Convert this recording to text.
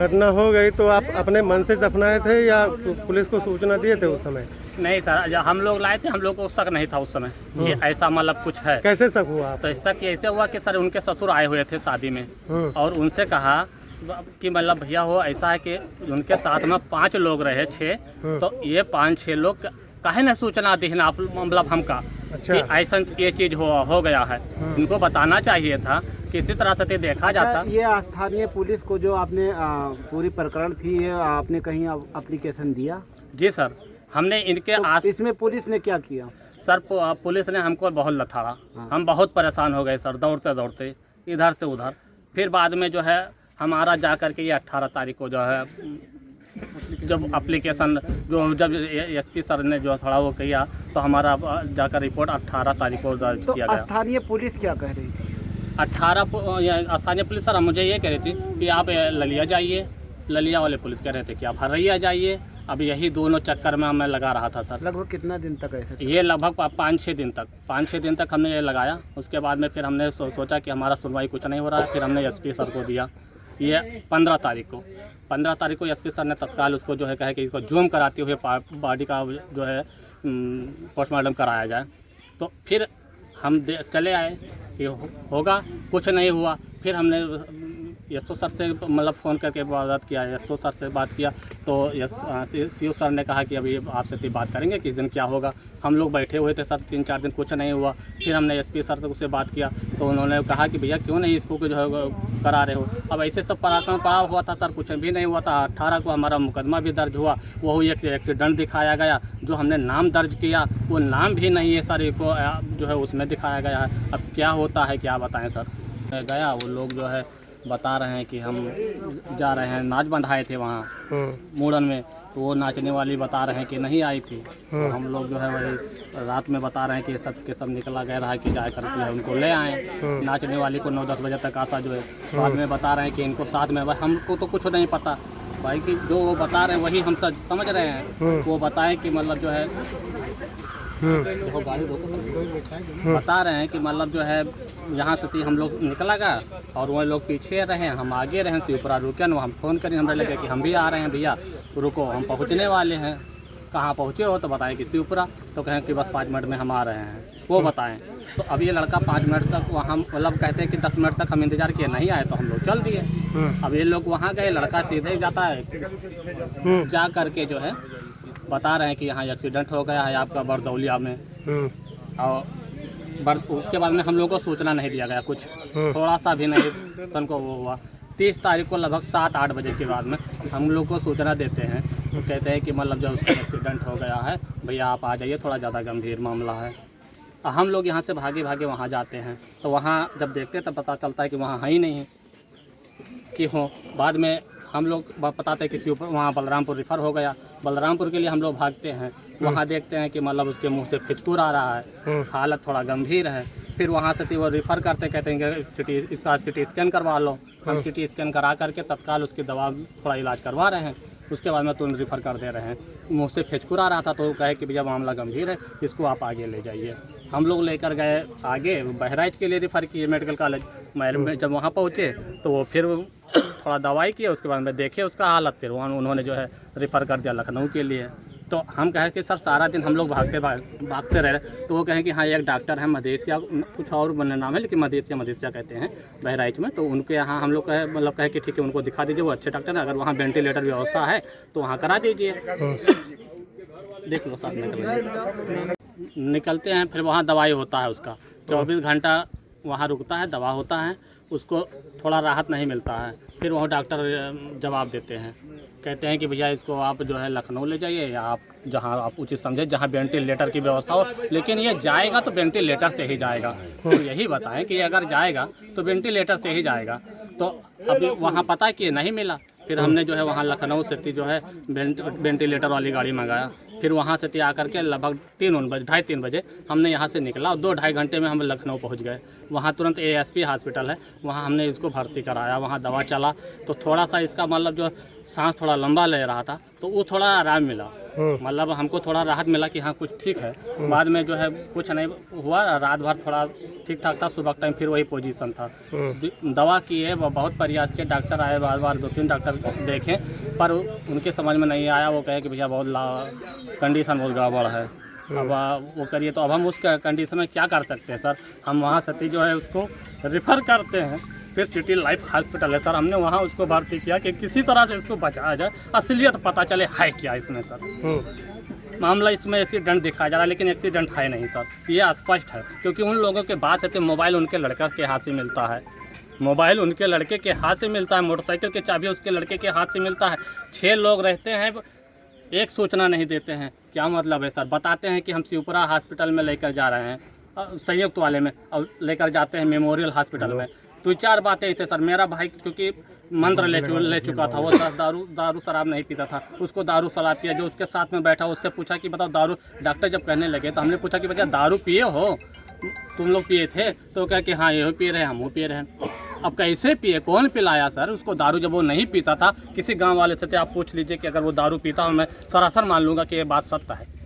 घटना हो गई तो आप अपने मन से दफनाए थे या पुलिस को सूचना दिए थे उस समय? नहीं सर, जब हम लोग लाए थे हम लोग को शक नहीं था उस समय ये ऐसा मतलब कुछ है। कैसे शक हुआ आप? तो शक ऐसे हुआ कि सर उनके ससुर आए हुए थे शादी में और उनसे कहा कि मतलब भैया हो ऐसा है कि उनके साथ में 5 लोग रहे 6, तो ये 5-6 लोग काहे न सूचना दी ना आप मतलब हमका अच्छा। कि ऐसा ये चीज़ हो गया है। इनको बताना चाहिए था, किसी तरह से देखा जाता। ये स्थानीय पुलिस को जो आपने पूरी प्रकरण थी ये आपने कहीं एप्लीकेशन दिया? जी सर, हमने इनके तो इसमें पुलिस ने क्या किया? सर पुलिस ने हमको बहुत लथाड़ा। हम बहुत परेशान हो गए सर, दौड़ते दौड़ते इधर से उधर। फिर बाद में जो है हमारा जा कर के ये 18 तारीख को जो है जब एप्लीकेशन जब एसपी सर ने जो थोड़ा वो किया तो हमारा जाकर रिपोर्ट 18 तारीख को दर्ज किया गया। स्थानीय पुलिस क्या कह रही थी? 18 स्थानीय पुलिस सर मुझे ये कह रही थी कि आप ललिया जाइए, ललिया वाले पुलिस कह रहे थे कि आप हरैया जाइए। अब यही दोनों चक्कर में मैं लगा रहा था सर। लगभग कितना दिन तक ऐसा? ये लगभग 5-6 दिन तक हमने ये लगाया। उसके बाद में फिर हमने सोचा कि हमारा सुनवाई कुछ नहीं हो रहा है। फिर हमने एसपी सर को दिया ये 15 तारीख को एसपी सर ने तत्काल उसको जो है कहे कि इसको जूम कराते हुए बॉडी का जो है पोस्टमार्टम कराया जाए। तो फिर हम चले आए कि होगा, कुछ नहीं हुआ। फिर हमने एसओ सर से मतलब फ़ोन करके बात किया, एसओ सर से बात किया तो सीओ सर ने कहा कि अभी आपसे बात करेंगे किस दिन क्या होगा। हम लोग बैठे हुए थे सर 3-4 दिन, कुछ नहीं हुआ। फिर हमने एसपी सर से उससे बात किया तो उन्होंने कहा कि भैया क्यों नहीं इसको जो है करा रहे हो। अब ऐसे सब पराक्रम पड़ा हुआ था सर, कुछ भी नहीं हुआ था। 18 को हमारा मुकदमा भी दर्ज हुआ, वो एक एक्सीडेंट दिखाया गया। जो हमने नाम दर्ज किया वो नाम भी नहीं है सर, को जो है उसमें दिखाया गया है। अब क्या होता है क्या बताएं सर। गया वो लोग जो है बता रहे हैं कि हम जा रहे हैं, नाच बंधाए थे वहाँ मूड़न में, तो वो नाचने वाली बता रहे हैं कि नहीं आई थी। तो हम लोग जो है वही रात में बता रहे हैं कि सब के सब निकला गया रहा है कि जाकर जो है उनको ले आए। नाचने वाली को 9-10 बजे तक आशा जो है, बाद में बता रहे हैं कि इनको साथ में, हमको तो कुछ नहीं पता भाई कि जो वो बता रहे हैं वही हम सब समझ रहे हैं। वो बताएं कि मतलब जो है बता रहे हैं कि मतलब जो है यहाँ से हम लोग निकला गया और वो लोग पीछे रहे, हम आगे रहे। शिवपुरा रुके न, हम फ़ोन करें, हमें लगे कि हम भी आ रहे हैं भैया रुको, हम पहुँचने वाले हैं। कहाँ पहुँचे हो? तो बताएं कि शिवपुरा। तो कहें कि बस 5 मिनट में हम आ रहे हैं, वो बताएं। तो अब ये लड़का 5 मिनट तक वहाँ मतलब कहते हैं कि 10 मिनट तक हम इंतज़ार किए, नहीं आए तो हम लोग चल दिए। अब ये लोग वहाँ गए, लड़का सीधे जाता है, जा करके जो है बता रहे हैं कि यहाँ एक्सीडेंट हो गया है आपका बरदौलिया में। और उसके बाद में हम लोगों को सूचना नहीं दिया गया कुछ, थोड़ा सा भी नहीं तनको वो हुआ। 30 तारीख को लगभग 7-8 बजे के बाद में हम लोग को सूचना देते हैं, तो कहते हैं कि मतलब जब उसका एक्सीडेंट हो गया है भैया आप आ जाइए, थोड़ा ज़्यादा गंभीर मामला है। हम लोग यहाँ से भागे वहाँ जाते हैं, तो वहाँ जब देखते हैं तब पता चलता है कि वहाँ है ही नहीं कि हो। बाद में हम लोग बताते हैं किसी ऊपर, वहाँ बलरामपुर रिफ़र हो गया। बलरामपुर के लिए हम लोग भागते हैं, वहाँ देखते हैं कि मतलब उसके मुंह से फिचकुर आ रहा है, हालत थोड़ा गंभीर है। फिर वहाँ से वो रिफ़र करते, कहते हैं कि इसका सिटी स्कैन करवा लो। हम सिटी स्कैन करा करके तत्काल उसकी दवा थोड़ा इलाज करवा रहे हैं। उसके बाद में तुरंत रिफ़र कर दे रहे हैं। मुँह से फिचकुर आ रहा था तो वो कहे कि भैया मामला गंभीर है, इसको आप आगे ले जाइए। हम लोग लेकर गए आगे, बहराइच के लिए रिफ़र किए मेडिकल कॉलेज। जब वहाँ पहुँचे तो वो फिर थोड़ा दवाई किया, उसके बाद में देखे उसका हालत, फिर वहाँ उन्होंने जो है रिफ़र कर दिया लखनऊ के लिए। तो हम कहें कि सर सारा दिन हम लोग भागते रहे। तो वो कहें कि हाँ एक डॉक्टर है मधेसिया, कुछ और नाम है लेकिन मधेसिया कहते हैं बहराइच में, तो उनके यहाँ हम लोग कहे मतलब कहे कि ठीक है उनको दिखा दीजिए, वो अच्छे डॉक्टर हैं, अगर वहाँ वेंटिलेटर व्यवस्था है तो वहाँ करा दीजिए। देख लो साथ निकलते हैं, फिर वहाँ दवाई होता है उसका 24 घंटा वहाँ रुकता है, दवा होता है, उसको थोड़ा राहत नहीं मिलता है। फिर वह डॉक्टर जवाब देते हैं, कहते हैं कि भैया इसको आप जो है लखनऊ ले जाइए या आप जहां आप उचित समझे जहां वेंटिलेटर की व्यवस्था हो, लेकिन ये जाएगा तो वेंटिलेटर से ही जाएगा। तो यही बताएं कि अगर जाएगा तो वेंटिलेटर से ही जाएगा। तो अभी वहाँ पता कि नहीं मिला, फिर हमने जो है वहाँ लखनऊ से जो है वेंटिलेटर वाली गाड़ी मंगाया। फिर वहाँ से आकर के लगभग 2:30 बजे हमने यहाँ से निकला और 2-2.5 घंटे में हम लखनऊ पहुँच गए। वहाँ तुरंत ASP हॉस्पिटल है, वहाँ हमने इसको भर्ती कराया, वहाँ दवा चला तो थोड़ा सा इसका मतलब जो सांस थोड़ा लंबा ले रहा था तो वो थोड़ा आराम मिला, मतलब हमको थोड़ा राहत मिला कि हाँ कुछ ठीक है। बाद में जो है कुछ नहीं हुआ, रात भर थोड़ा ठीक ठाक था, सुबह टाइम फिर वही पोजीशन था। दवा किए, बहुत प्रयास किए, डॉक्टर आए बार बार, 2-3 डॉक्टर देखे, पर उनके समझ में नहीं आया। वो कहे कि भैया बहुत कंडीशन बहुत गड़बड़ है, अब वो करिए। तो अब हम उस कंडीशन में क्या कर सकते हैं सर? हम वहाँ से जो है उसको रेफ़र करते हैं, फिर सिटी लाइफ हॉस्पिटल है सर, हमने वहाँ उसको भर्ती किया कि किसी तरह से इसको बचाया जाए, असलियत पता चले है क्या इसमें सर। मामला इसमें एक्सीडेंट दिखाया जा रहा है, लेकिन एक्सीडेंट है नहीं सर, ये स्पष्ट है। क्योंकि उन लोगों के पास है मोबाइल उनके लड़के के हाथ से मिलता है, मोबाइल उनके लड़के के हाथ से मिलता है, मोटरसाइकिल की चाबी उसके लड़के के हाथ से मिलता है। 6 लोग रहते हैं, एक सूचना नहीं देते हैं। क्या मतलब है सर? बताते हैं कि हम शिवपुरा हॉस्पिटल में लेकर जा रहे हैं, संयुक्त वाले में, और लेकर जाते हैं मेमोरियल हॉस्पिटल में। 2-4 बातें ऐसे सर। मेरा भाई क्योंकि मंत्र ले चुका था, वो सर दारू शराब नहीं पीता था, उसको दारू शराब पिया। जो उसके साथ में बैठा उससे पूछा कि बताओ दारू, डॉक्टर जब कहने लगे तो हमने पूछा कि भैया दारू पिए हो, तुम लोग पिए थे? तो कह कि हाँ ये पी रहे हैं, हम वो पी रहे हैं। अब कैसे पिए, कौन पिलाया सर उसको दारू? जब वो नहीं पीता था, किसी गांव वाले से थे, आप पूछ लीजिए कि अगर वो दारू पीता हो, मैं सरासर मान लूँगा कि ये बात सत्य है।